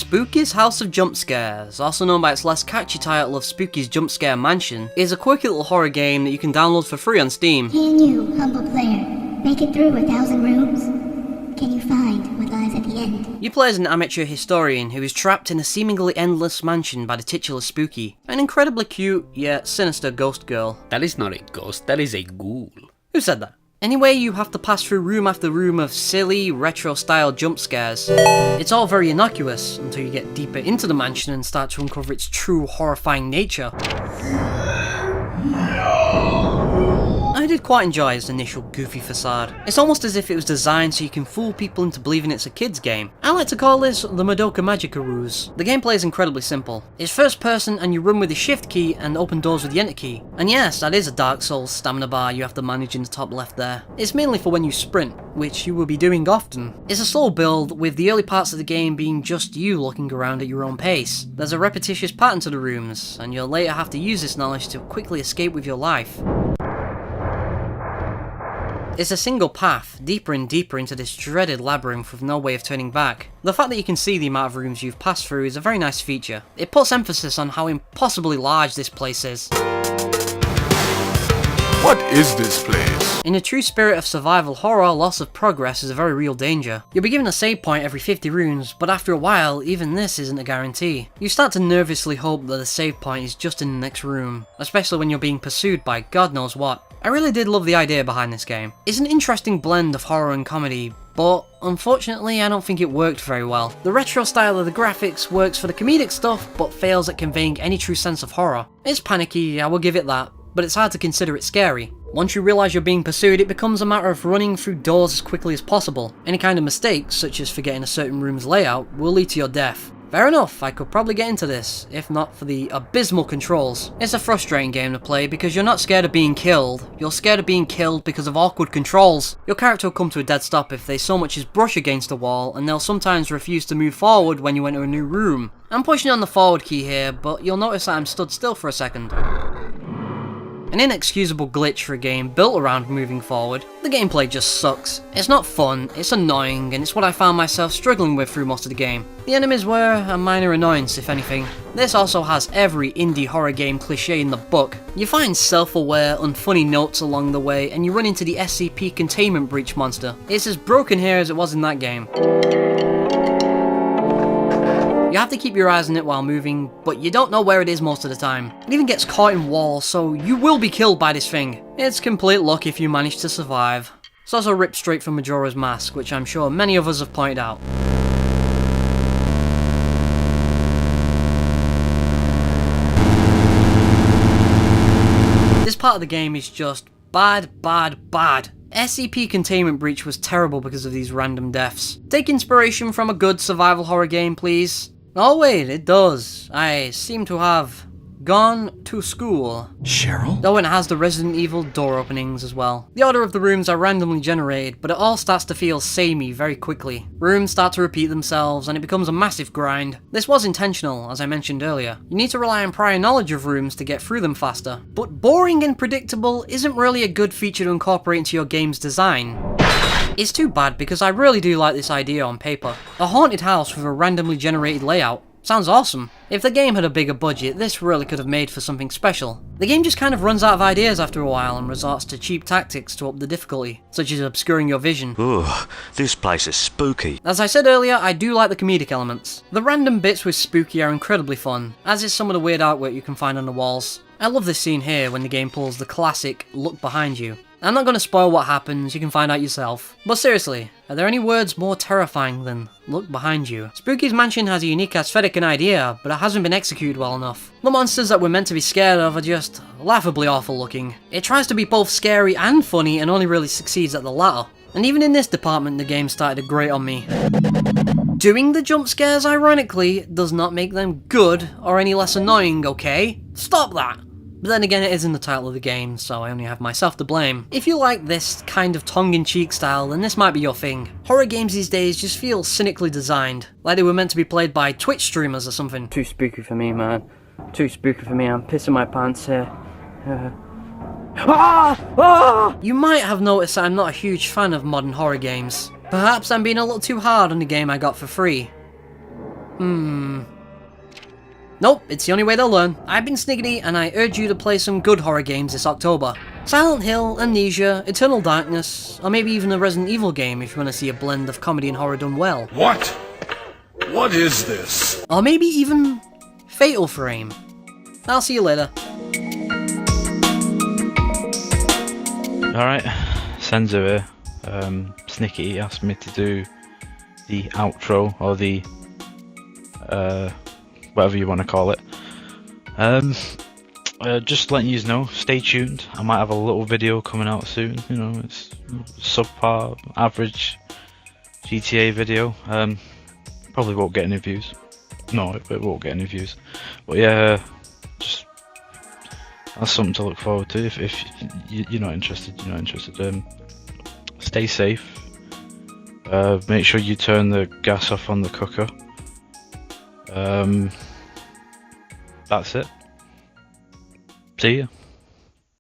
Spooky's House of Jump Scares, also known by its less catchy title of Spooky's Jump Scare Mansion, is a quirky little horror game that you can download for free on Steam. Can you, humble player, make it through 1,000 rooms? Can you find what lies at the end? You play as an amateur historian who is trapped in a seemingly endless mansion by the titular Spooky, an incredibly cute yet sinister ghost girl. That is not a ghost, that is a ghoul. Who said that? Anyway, you have to pass through room after room of silly, retro-style jump scares. It's all very innocuous until you get deeper into the mansion and start to uncover its true horrifying nature. I did quite enjoy its initial goofy facade. It's almost as if it was designed so you can fool people into believing it's a kid's game. I like to call this the Madoka Magica ruse. The gameplay is incredibly simple. It's first person and you run with the shift key and open doors with the enter key. And yes, that is a Dark Souls stamina bar you have to manage in the top left there. It's mainly for when you sprint, which you will be doing often. It's a slow build, with the early parts of the game being just you looking around at your own pace. There's a repetitious pattern to the rooms, and you'll later have to use this knowledge to quickly escape with your life. It's a single path, deeper and deeper into this dreaded labyrinth with no way of turning back. The fact that you can see the amount of rooms you've passed through is a very nice feature. It puts emphasis on how impossibly large this place is. What is this place? In the true spirit of survival horror, loss of progress is a very real danger. You'll be given a save point every 50 rooms, but after a while, even this isn't a guarantee. You start to nervously hope that the save point is just in the next room, especially when you're being pursued by God knows what. I really did love the idea behind this game. It's an interesting blend of horror and comedy, but unfortunately I don't think it worked very well. The retro style of the graphics works for the comedic stuff, but fails at conveying any true sense of horror. It's panicky, I will give it that, but it's hard to consider it scary. Once you realise you're being pursued, it becomes a matter of running through doors as quickly as possible. Any kind of mistakes, such as forgetting a certain room's layout, will lead to your death. Fair enough, I could probably get into this, if not for the abysmal controls. It's a frustrating game to play because you're not scared of being killed, you're scared of being killed because of awkward controls. Your character will come to a dead stop if they so much as brush against a wall, and they'll sometimes refuse to move forward when you enter a new room. I'm pushing on the forward key here, but you'll notice that I'm stood still for a second. An inexcusable glitch for a game built around moving forward. The gameplay just sucks. It's not fun, it's annoying, and it's what I found myself struggling with through most of the game. The enemies were a minor annoyance, if anything. This also has every indie horror game cliche in the book. You find self-aware, unfunny notes along the way, and you run into the SCP containment breach monster. It's as broken here as it was in that game. You have to keep your eyes on it while moving, but you don't know where it is most of the time. It even gets caught in walls, so you will be killed by this thing. It's complete luck if you manage to survive. It's also ripped straight from Majora's Mask, which I'm sure many of us have pointed out. This part of the game is just bad, bad, bad. SCP Containment Breach was terrible because of these random deaths. Take inspiration from a good survival horror game, please. Oh wait, it does. I seem to have gone to school. Cheryl? Though it has the Resident Evil door openings as well. The order of the rooms are randomly generated, but it all starts to feel samey very quickly. Rooms start to repeat themselves, and it becomes a massive grind. This was intentional, as I mentioned earlier. You need to rely on prior knowledge of rooms to get through them faster. But boring and predictable isn't really a good feature to incorporate into your game's design. It's too bad because I really do like this idea on paper. A haunted house with a randomly generated layout. Sounds awesome. If the game had a bigger budget, this really could have made for something special. The game just kind of runs out of ideas after a while and resorts to cheap tactics to up the difficulty, such as obscuring your vision. Ooh, this place is spooky. As I said earlier, I do like the comedic elements. The random bits with Spooky are incredibly fun, as is some of the weird artwork you can find on the walls. I love this scene here when the game pulls the classic look behind you. I'm not going to spoil what happens, you can find out yourself. But seriously, are there any words more terrifying than look behind you? Spooky's mansion has a unique aesthetic and idea, but it hasn't been executed well enough. The monsters that we're meant to be scared of are just laughably awful looking. It tries to be both scary and funny and only really succeeds at the latter. And even in this department the game started to grate on me. Doing the jump scares, ironically, does not make them good or any less annoying, okay? Stop that! But then again, it is in the title of the game, so I only have myself to blame. If you like this kind of tongue-in-cheek style, then this might be your thing. Horror games these days just feel cynically designed, like they were meant to be played by Twitch streamers or something. Too spooky for me, man. Too spooky for me, I'm pissing my pants here. You might have noticed that I'm not a huge fan of modern horror games. Perhaps I'm being a little too hard on the game I got for free. Nope, it's the only way they'll learn. I've been Snickety, and I urge you to play some good horror games this October. Silent Hill, Amnesia, Eternal Darkness, or maybe even a Resident Evil game if you want to see a blend of comedy and horror done well. What? What is this? Or maybe even Fatal Frame. I'll see you later. Alright, Senzo here. Snickety asked me to do the outro, or the whatever you want to call it. Just letting you know, stay tuned. I might have a little video coming out soon. You know, it's subpar, average GTA video. Probably won't get any views. No, it won't get any views. But yeah, just that's something to look forward to. If you're not interested, you're not interested. Stay safe. Make sure you turn the gas off on the cooker. That's it. See ya.